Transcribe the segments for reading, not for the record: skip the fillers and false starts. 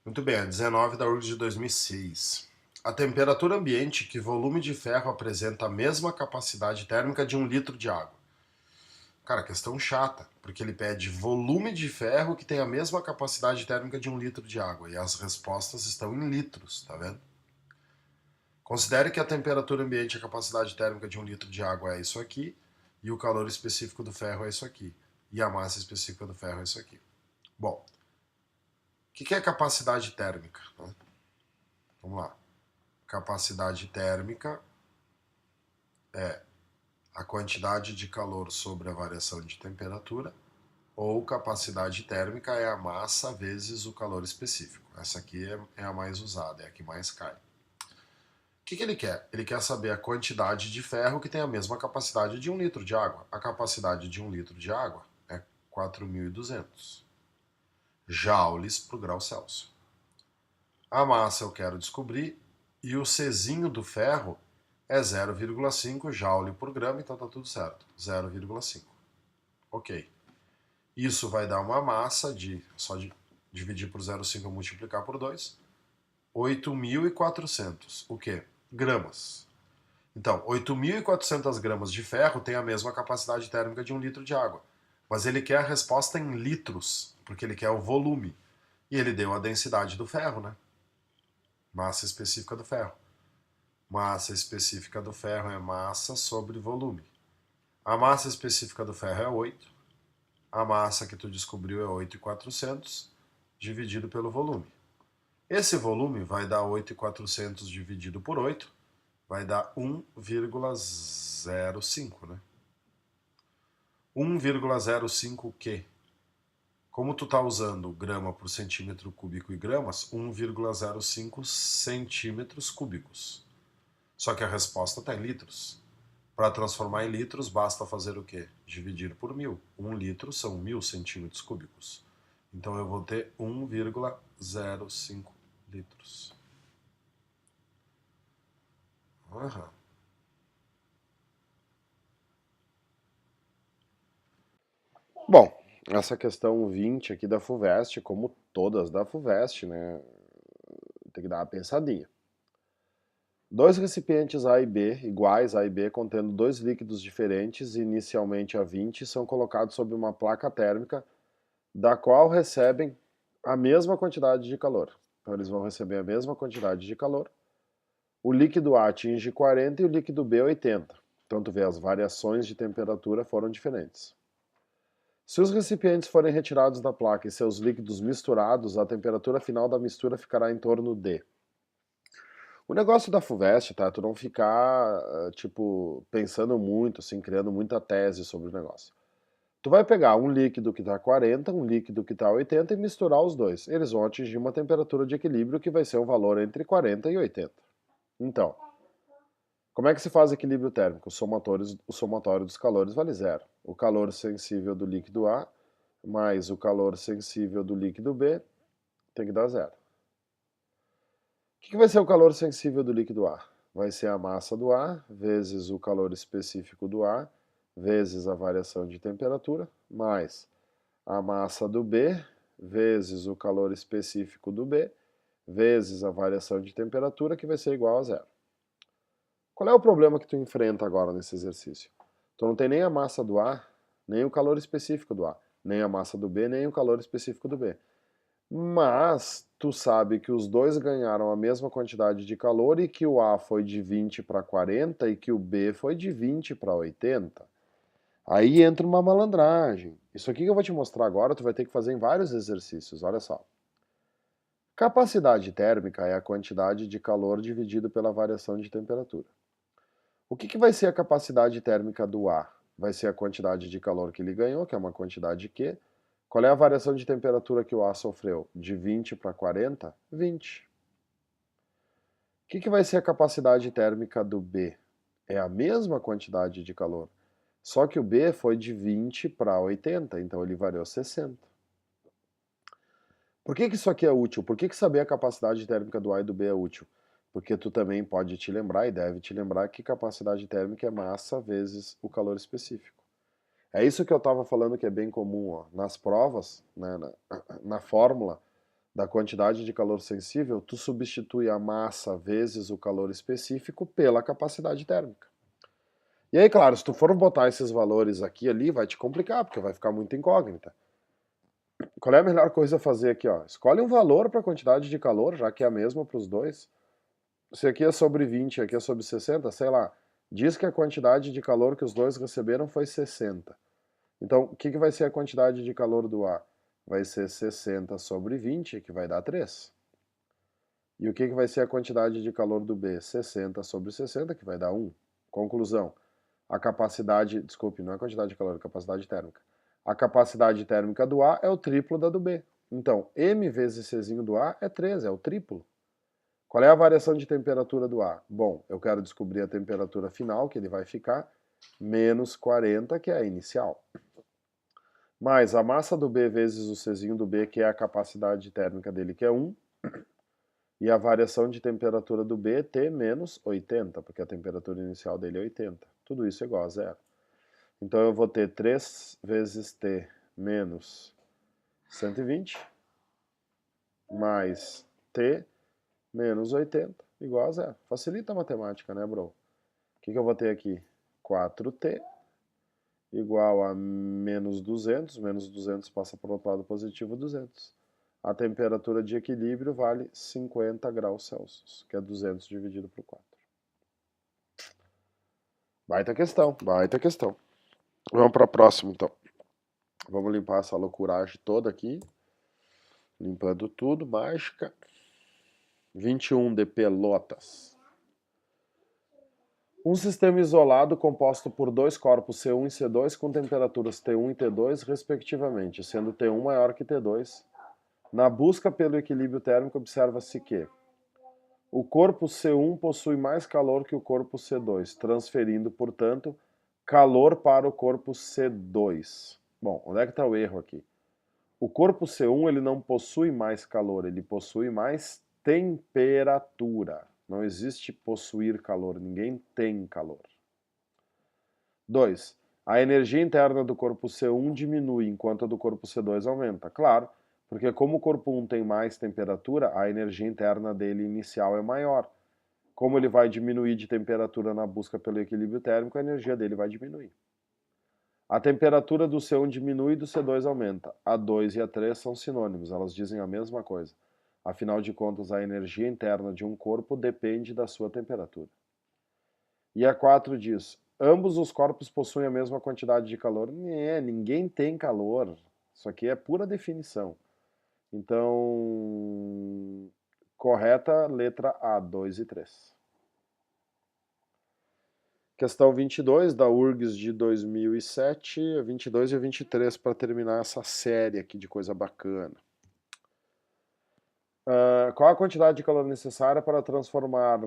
Muito bem, a 19 da URGS de 2006. A temperatura ambiente que volume de ferro apresenta a mesma capacidade térmica de 1 litro de água. Cara, questão chata, porque ele pede volume de ferro que tem a mesma capacidade térmica de 1 litro de água. E as respostas estão em litros, tá vendo? Considere que a temperatura ambiente e a capacidade térmica de 1 litro de água é isso aqui, e o calor específico do ferro é isso aqui, e a massa específica do ferro é isso aqui. Bom, o que é capacidade térmica? Vamos lá. Capacidade térmica é a quantidade de calor sobre a variação de temperatura, ou capacidade térmica é a massa vezes o calor específico. Essa aqui é a mais usada, é a que mais cai. O que ele quer? Ele quer saber a quantidade de ferro que tem a mesma capacidade de 1 litro de água. A capacidade de 1 litro de água é 4.200 joules por grau Celsius. A massa eu quero descobrir e o Czinho do ferro é 0,5 joule por grama, então tá tudo certo. 0,5. Ok. Isso vai dar uma massa só de dividir por 0,5 e multiplicar por 2, 8.400. O quê? Gramas. Então, 8.400 gramas de ferro tem a mesma capacidade térmica de 1 litro de água. Mas ele quer a resposta em litros, porque ele quer o volume. E ele deu a densidade do ferro, né? Massa específica do ferro. Massa específica do ferro é massa sobre volume. A massa específica do ferro é 8. A massa que tu descobriu é 8.400 dividido pelo volume. Esse volume vai dar 8.400 dividido por 8, vai dar 1,05, né? 1,05 o quê? Como tu tá usando grama por centímetro cúbico e gramas, 1,05 centímetros cúbicos. Só que a resposta está em litros. Para transformar em litros, basta fazer o quê? Dividir por 1.000. 1 litro são 1.000 centímetros cúbicos. Então eu vou ter 1,05 litros. Aham. Bom, essa questão 20 aqui da FUVEST, como todas da FUVEST, né? Tem que dar uma pensadinha. Dois recipientes A e B, iguais A e B, contendo dois líquidos diferentes, inicialmente a 20, são colocados sobre uma placa térmica, da qual recebem a mesma quantidade de calor. Então eles vão receber a mesma quantidade de calor. O líquido A atinge 40 e o líquido B 80. Então tu vê, as variações de temperatura foram diferentes. Se os recipientes forem retirados da placa e seus líquidos misturados, a temperatura final da mistura ficará em torno de... O negócio da FUVEST, tá? Tu não ficar, tipo, pensando muito, assim, criando muita tese sobre o negócio. Tu vai pegar um líquido que está 40, um líquido que está 80 e misturar os dois. Eles vão atingir uma temperatura de equilíbrio que vai ser um valor entre 40 e 80. Então, como é que se faz equilíbrio térmico? O somatório dos calores vale zero. O calor sensível do líquido A mais o calor sensível do líquido B tem que dar zero. O que vai ser o calor sensível do líquido A? Vai ser a massa do A vezes o calor específico do A vezes a variação de temperatura mais a massa do B vezes o calor específico do B vezes a variação de temperatura, que vai ser igual a zero. Qual é o problema que tu enfrenta agora nesse exercício? Tu não tem nem a massa do A, nem o calor específico do A, nem a massa do B, nem o calor específico do B. Mas tu sabe que os dois ganharam a mesma quantidade de calor e que o A foi de 20 para 40 e que o B foi de 20 para 80. Aí entra uma malandragem. Isso aqui que eu vou te mostrar agora, tu vai ter que fazer em vários exercícios, olha só. Capacidade térmica é a quantidade de calor dividido pela variação de temperatura. O que vai ser a capacidade térmica do A? Vai ser a quantidade de calor que ele ganhou, que é uma quantidade Q. Qual é a variação de temperatura que o A sofreu? De 20 para 40? 20. O que vai ser a capacidade térmica do B? É a mesma quantidade de calor, só que o B foi de 20 para 80, então ele variou 60. Por que isso aqui é útil? Por que saber a capacidade térmica do A e do B é útil? Porque tu também pode te lembrar e deve te lembrar que capacidade térmica é massa vezes o calor específico. É isso que eu estava falando que é bem comum, ó. Nas provas, né, na fórmula, da quantidade de calor sensível, tu substitui a massa vezes o calor específico pela capacidade térmica. E aí, claro, se tu for botar esses valores aqui e ali, vai te complicar, porque vai ficar muito incógnita. Qual é a melhor coisa a fazer aqui, ó? Escolhe um valor para a quantidade de calor, já que é a mesma para os dois. Se aqui é sobre 20 e aqui é sobre 60, sei lá, diz que a quantidade de calor que os dois receberam foi 60. Então, o que vai ser a quantidade de calor do A? Vai ser 60 sobre 20, que vai dar 3. E o que vai ser a quantidade de calor do B? 60 sobre 60, que vai dar 1. Conclusão. A capacidade, desculpe, não é a quantidade de calor, é a capacidade térmica. A capacidade térmica do A é o triplo da do B. Então, M vezes Czinho do A é 3, é o triplo. Qual é a variação de temperatura do A? Bom, eu quero descobrir a temperatura final, que ele vai ficar, menos 40, que é a inicial. Mais a massa do B vezes o Czinho do B, que é a capacidade térmica dele, que é 1. E a variação de temperatura do B, T menos 80, porque a temperatura inicial dele é 80. Tudo isso é igual a zero. Então eu vou ter 3 vezes T menos 120, mais T menos 80, igual a zero. Facilita a matemática, né, bro? O que eu vou ter aqui? 4T igual a menos 200 passa para o outro lado positivo, 200. A temperatura de equilíbrio vale 50 graus Celsius, que é 200 dividido por 4. Baita questão, baita questão. Vamos para a próxima, então. Vamos limpar essa loucuragem toda aqui. Limpando tudo, mágica. 21 de Pelotas. Um sistema isolado composto por dois corpos C1 e C2 com temperaturas T1 e T2, respectivamente, sendo T1 maior que T2. Na busca pelo equilíbrio térmico, observa-se que o corpo C1 possui mais calor que o corpo C2, transferindo, portanto, calor para o corpo C2. Bom, onde é que está o erro aqui? O corpo C1 ele não possui mais calor, ele possui mais temperatura. Não existe possuir calor, ninguém tem calor. 2. A energia interna do corpo C1 diminui enquanto a do corpo C2 aumenta. Claro, porque como o corpo 1 tem mais temperatura, a energia interna dele inicial é maior. Como ele vai diminuir de temperatura na busca pelo equilíbrio térmico, a energia dele vai diminuir. A temperatura do C1 diminui e do C2 aumenta. A 2 e a 3 são sinônimos, elas dizem a mesma coisa. Afinal de contas, a energia interna de um corpo depende da sua temperatura. E a 4 diz, ambos os corpos possuem a mesma quantidade de calor. Ninguém tem calor. Isso aqui é pura definição. Então, correta, letra A, 2 e 3. Questão 22, da URGS de 2007, a 22 e a 23, para terminar essa série aqui de coisa bacana. Qual a quantidade de calor necessária para transformar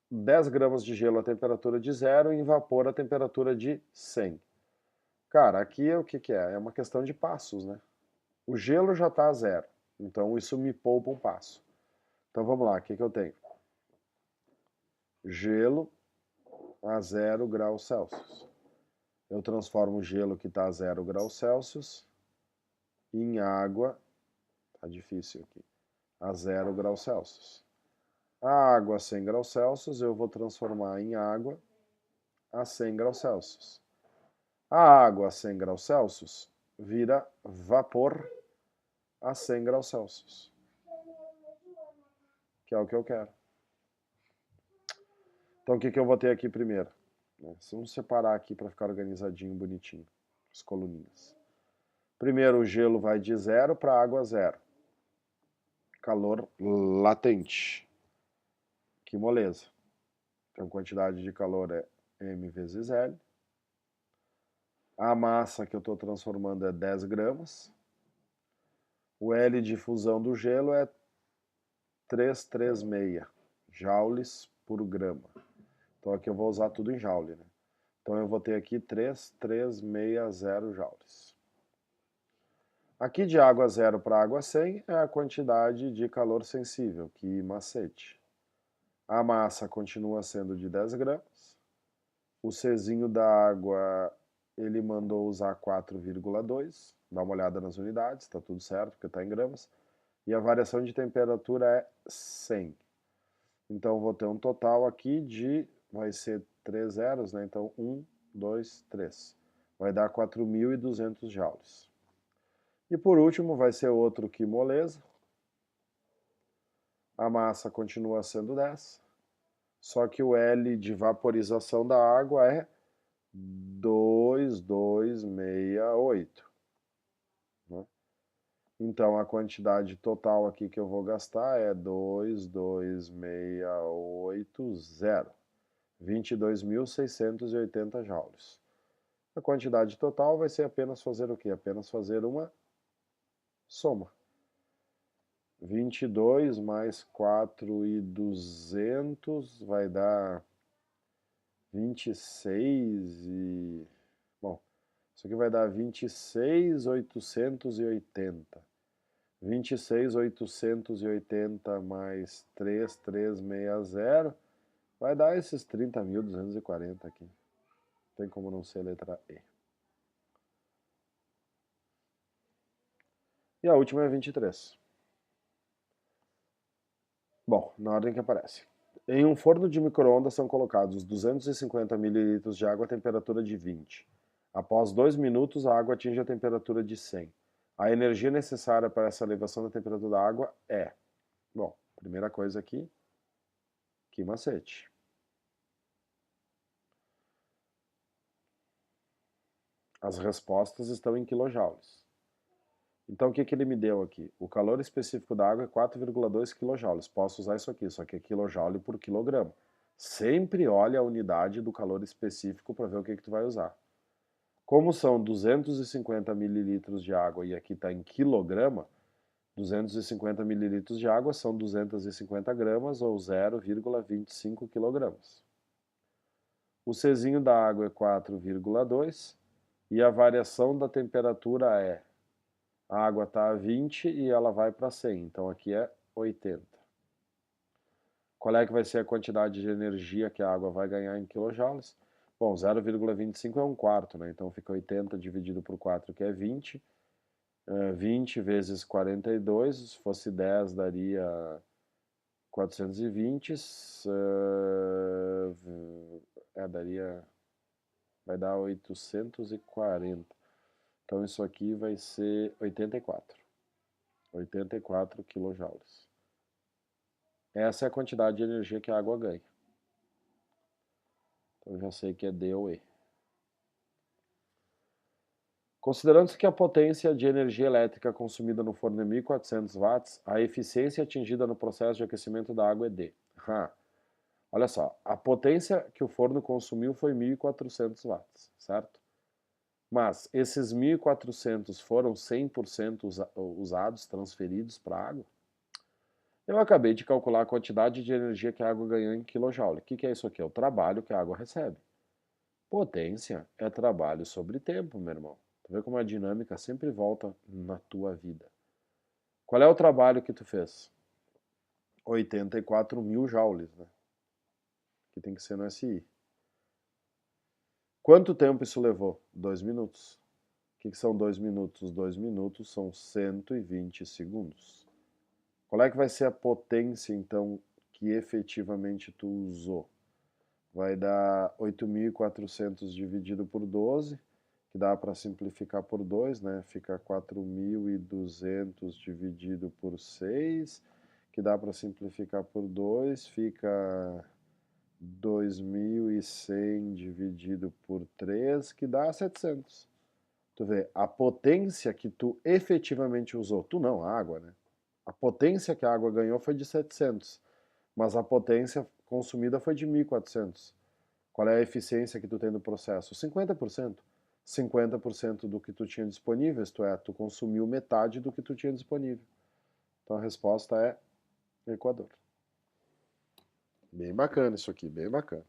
10 gramas de gelo a temperatura de 0 em vapor a temperatura de 100? Cara, aqui o que é? É uma questão de passos, né? O gelo já está a 0, então isso me poupa um passo. Então vamos lá, o que eu tenho? Gelo a 0 graus Celsius. Eu transformo o gelo que está a 0 graus Celsius em água, tá difícil aqui, a 0 graus Celsius. A água a 100 graus Celsius eu vou transformar em água a 100 graus Celsius. A água a 100 graus Celsius vira vapor a 100 graus Celsius, que é o que eu quero. Então o que eu vou ter aqui primeiro? Vamos separar aqui para ficar organizadinho, bonitinho, as coluninhas. Primeiro o gelo vai de 0 para água 0. Calor latente. Que moleza. Então, quantidade de calor é M vezes L. A massa que eu estou transformando é 10 gramas. O L de fusão do gelo é 336 joules por grama. Então, aqui eu vou usar tudo em joule, né? Então, eu vou ter aqui 3,360 joules. Aqui de água 0 para água 100 é a quantidade de calor sensível, que macete. A massa continua sendo de 10 gramas. O Czinho da água, ele mandou usar 4,2. Dá uma olhada nas unidades, está tudo certo, porque está em gramas. e a variação de temperatura é 100. Então, vou ter um total aqui de, vai ser 3 zeros, né? Então, 1, 2, 3. Vai dar 4.200 joules. E por último, vai ser outro que moleza. A massa continua sendo 10, só que o L de vaporização da água é 2,268. Né? Então, a quantidade total aqui que eu vou gastar é 2,2680, 22.680 joules. A quantidade total vai ser apenas fazer o quê? Apenas fazer uma soma. 22 mais 4.200 vai dar 26 e... Bom, isso aqui vai dar 26.880. 26.880 mais 3.360 vai dar esses 30.240 aqui. Não tem como não ser a letra E. E a última é 23. Bom, na ordem que aparece. Em um forno de micro-ondas são colocados 250 ml de água a temperatura de 20. Após 2 minutos, a água atinge a temperatura de 100. A energia necessária para essa elevação da temperatura da água é... Bom, primeira coisa aqui, que macete. As respostas estão em quilojoules. Então, o que ele me deu aqui? O calor específico da água é 4,2 kJ. Posso usar isso aqui, só que é kilojoule por quilograma. Sempre olha a unidade do calor específico para ver o que tu vai usar. Como são 250 ml de água e aqui está em quilograma, 250 ml de água são 250 gramas ou 0,25 quilogramas. O Czinho da água é 4,2 e a variação da temperatura é... A água está a 20 e ela vai para 100, então aqui é 80. Qual é que vai ser a quantidade de energia que a água vai ganhar em quilojoules? Bom, 0,25 é 1/4, né? Então fica 80 dividido por 4, que é 20. 20 vezes 42, se fosse 10 daria 420. Daria... vai dar 840. Então isso aqui vai ser 84. 84 quilojoules. Essa é a quantidade de energia que a água ganha. Então eu já sei que é D ou E. Considerando-se que a potência de energia elétrica consumida no forno é 1.400 watts, a eficiência atingida no processo de aquecimento da água é D. Olha só, a potência que o forno consumiu foi 1.400 watts, certo? Mas esses 1.400 foram 100% usados, transferidos para a água? Eu acabei de calcular a quantidade de energia que a água ganhou em kilojoule. O que é isso aqui? É o trabalho que a água recebe. Potência é trabalho sobre tempo, meu irmão. Tu vê como a dinâmica sempre volta na tua vida. Qual é o trabalho que tu fez? 84.000 joules, né? Que tem que ser no SI. Quanto tempo isso levou? 2 minutos. O que são 2 minutos? 2 minutos são 120 segundos. Qual é que vai ser a potência, então, que efetivamente tu usou? Vai dar 8.400 dividido por 12, que dá para simplificar por 2, né? Fica 4.200 dividido por 6, que dá para simplificar por 2, fica 2.100 dividido por 3, que dá 700. Tu vê, a potência que tu efetivamente usou, tu não, a água, né? A potência que a água ganhou foi de 700, mas a potência consumida foi de 1.400. Qual é a eficiência que tu tem no processo? 50%. 50% do que tu tinha disponível, isto é, tu consumiu metade do que tu tinha disponível. Então a resposta é Equador. Bem bacana isso aqui, bem bacana.